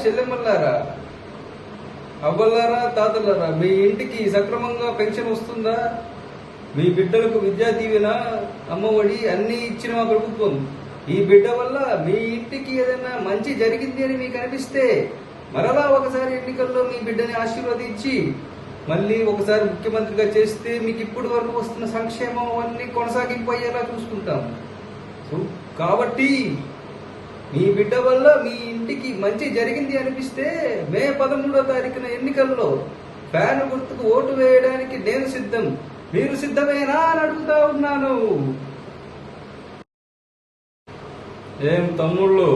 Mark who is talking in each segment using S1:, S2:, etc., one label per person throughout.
S1: చెల్లెమ్మలారా, అవ్వలారా, తాతలారా, మీ ఇంటికి సక్రమంగా పెన్షన్ వస్తుందా? మీ బిడ్డలకు విద్యా దీవెన, అమ్మఒడి అన్ని ఇచ్చిన మా ప్రభుత్వం. ఈ బిడ్డ వల్ల మీ ఇంటికి ఏదైనా మంచి జరిగింది అని మీకు అనిపిస్తే మరలా ఒకసారి ఎన్నికల్లో మీ బిడ్డని ఆశీర్వదించి మళ్ళీ ఒకసారి ముఖ్యమంత్రిగా చేస్తే మీకు ఇప్పటి వరకు వస్తున్న సంక్షేమం అన్ని కొనసాగింపు అయ్యేలా చూసుకుంటాం. కాబట్టి మీ బిడ్డ వల్ల మీ ఇంటికి మంచి జరిగింది అనిపిస్తే మే 13వ తారీఖున ఎన్నికల్లో ఫ్యాన్ గుర్తుకు ఓటు వేయడానికి నేను సిద్ధం. మీరు సిద్ధమేనా అని అడుగుతా ఉన్నాను. ఏం తమ్ముళ్ళు,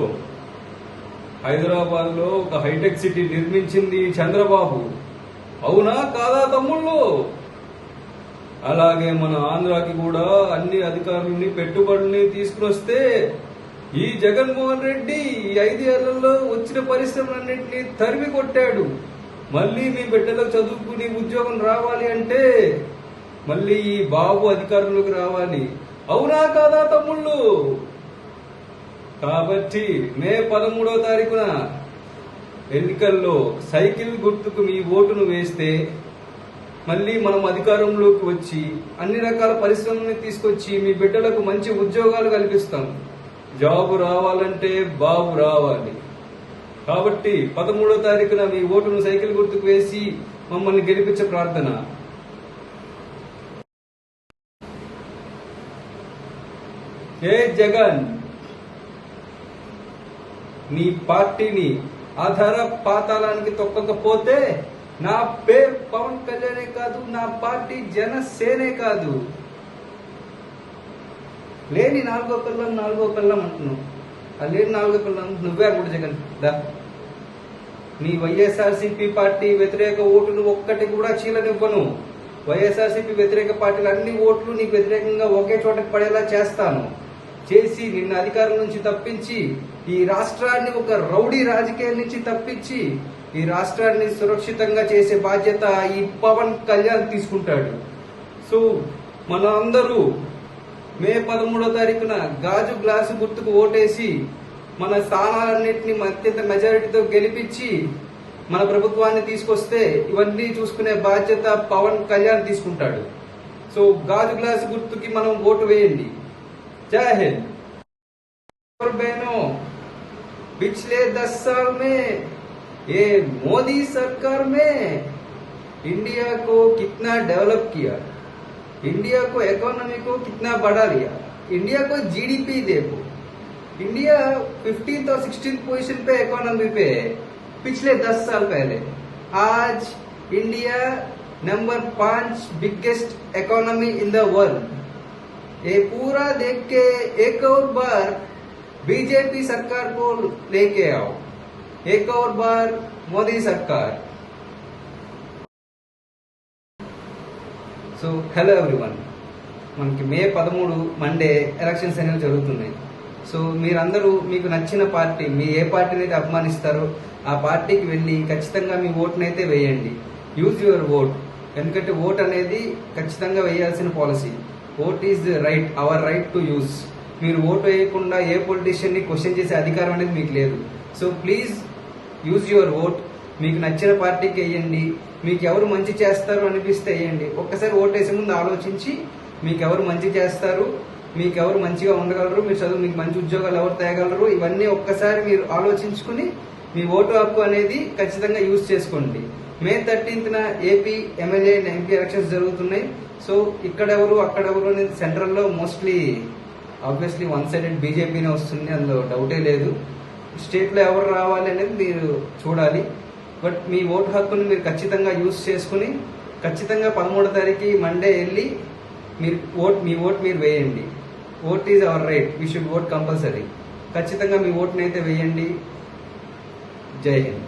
S1: హైదరాబాద్ లో ఒక హైటెక్ సిటీ నిర్మించింది చంద్రబాబు, అవునా కాదా తమ్ముళ్ళు? అలాగే మన ఆంధ్రాకి కూడా అన్ని అధికారులని పెట్టుబడుల్ని తీసుకుని వస్తే ఈ జగన్మోహన్ రెడ్డి ఈ 5 ఏళ్లలో వచ్చిన పరిశ్రమలన్నింటినీ తరిమి కొట్టాడు. మళ్ళీ మీ బిడ్డలకు చదువుకుని ఉద్యోగం రావాలి అంటే మళ్ళీ ఈ బాబు అధికారంలోకి రావాలి, అవునా కాదా తమ్ముళ్ళు? కాబట్టి మే 13వ తారీఖున ఎన్నికల్లో సైకిల్ గుర్తుకు మీ ఓటును వేస్తే మళ్ళీ మనం అధికారంలోకి వచ్చి అన్ని రకాల పరిశ్రమలను తీసుకొచ్చి మీ బిడ్డలకు మంచి ఉద్యోగాలు కల్పిస్తాం. జాబు రావాలంటే బాబు రావాలి. కాబట్టి 13వ తారీఖున మీ ఓటును సైకిల్ గుర్తుకు వేసి మమ్మల్ని గెలిపించే ప్రార్థన. ఏ జగన్, నీ పార్టీని ఆధార పాతాళానికి తొక్కకపోతే నా పేరు పవన్ కళ్యాణే కాదు, నా పార్టీ జనసేనే కాదు. లేని 4వ కళ్ళం అంటున్నావు. ఆ లేని 4వ కళ్ళం నువ్వే కూడా జగన్ దా. నీ వైఎస్ఆర్సీపీ పార్టీ వ్యతిరేక ఓటును ఒక్కటి కూడా చీలనివ్వను. వైఎస్ఆర్సీపీ వ్యతిరేక పార్టీలు అన్ని ఓట్లు నీకు వ్యతిరేకంగా ఒకే చోటకి పడేలా చేస్తాను. చేసి నిన్న అధికారం నుంచి తప్పించి ఈ రాష్ట్రాన్ని ఒక రౌడీ రాజకీయం నుంచి తప్పించి ఈ రాష్ట్రాన్ని సురక్షితంగా చేసే బాధ్యత ఈ పవన్ కళ్యాణ్ తీసుకుంటాడు. సో మన అందరూ మే 13వ తారీఖున గాజు గ్లాసు గుర్తుకు ఓటేసి మన స్థానాలన్నింటినీ అత్యంత మెజారిటీతో గెలిపించి మన ప్రభుత్వాన్ని తీసుకొస్తే ఇవన్నీ చూసుకునే బాధ్యత పవన్ కళ్యాణ్ తీసుకుంటాడు. సో గాజు గ్లాసు గుర్తుకి మనం ఓటు వేయండి. जय हिंद। और बहनों, पिछले 10 साल में ये मोदी सरकार में इंडिया को कितना डेवलप किया, इंडिया को इकोनॉमी को कितना बढ़ा लिया। इंडिया को जीडीपी देखो, इंडिया 15th और 16th पोजीशन पे इकोनॉमी पे है पिछले 10 साल पहले। आज India number 5 biggest economy in the world. ये पूरा देख के एक और बार बीजेपी सरकार को लेके आओ, एक और बार मोदी सरकार। సో హలో ఎవ్రీవన్, మనకి మే 13 మండే ఎలక్షన్స్ అనేవి జరుగుతున్నాయి. సో మీరందరూ మీకు నచ్చిన పార్టీ, మీ ఏ పార్టీని అయితే అభిమానిస్తారో ఆ పార్టీకి వెళ్ళి ఖచ్చితంగా మీ ఓటునైతే వేయండి. Use your vote. ఎందుకంటే ఓట్ అనేది ఖచ్చితంగా వేయాల్సిన policy. Vote is right, our right to use. మీరు ఓటు వేయకుండా ఏ పొలిటీషియన్ని క్వశ్చన్ చేసే అధికారం అనేది మీకు లేదు. So please use your vote. మీకు నచ్చిన పార్టీకి వేయండి. మీకు ఎవరు మంచి చేస్తారు అనిపిస్తే వేయండి. ఒక్కసారి ఓటు వేసే ముందు ఆలోచించి మీకు ఎవరు మంచి చేస్తారు, మీకు ఎవరు మంచిగా ఉండగలరు, మీరు చదువు మీకు మంచి ఉద్యోగాలు ఎవరు తేగలరు, ఇవన్నీ ఒక్కసారి మీరు ఆలోచించుకుని మీ ఓటు హక్కు అనేది ఖచ్చితంగా యూజ్ చేసుకోండి. మే 13న AP MLA and MP elections జరుగుతున్నాయి. సో ఇక్కడెవరు అక్కడెవరు అనేది సెంట్రల్లో మోస్ట్లీ ఆబ్వియస్లీ వన్ సైడెడ్ బీజేపీనే వస్తుంది, అందులో డౌటే లేదు. స్టేట్లో ఎవరు రావాలి అనేది మీరు చూడాలి. బట్ మీ ఓటు హక్కుని మీరు ఖచ్చితంగా యూజ్ చేసుకుని ఖచ్చితంగా 13వ తారీఖు మండే వెళ్ళి మీ ఓట్ మీరు వేయండి. Vote is our right, we should vote compulsory. ఖచ్చితంగా మీ ఓట్ని అయితే వేయండి. జై హింద్.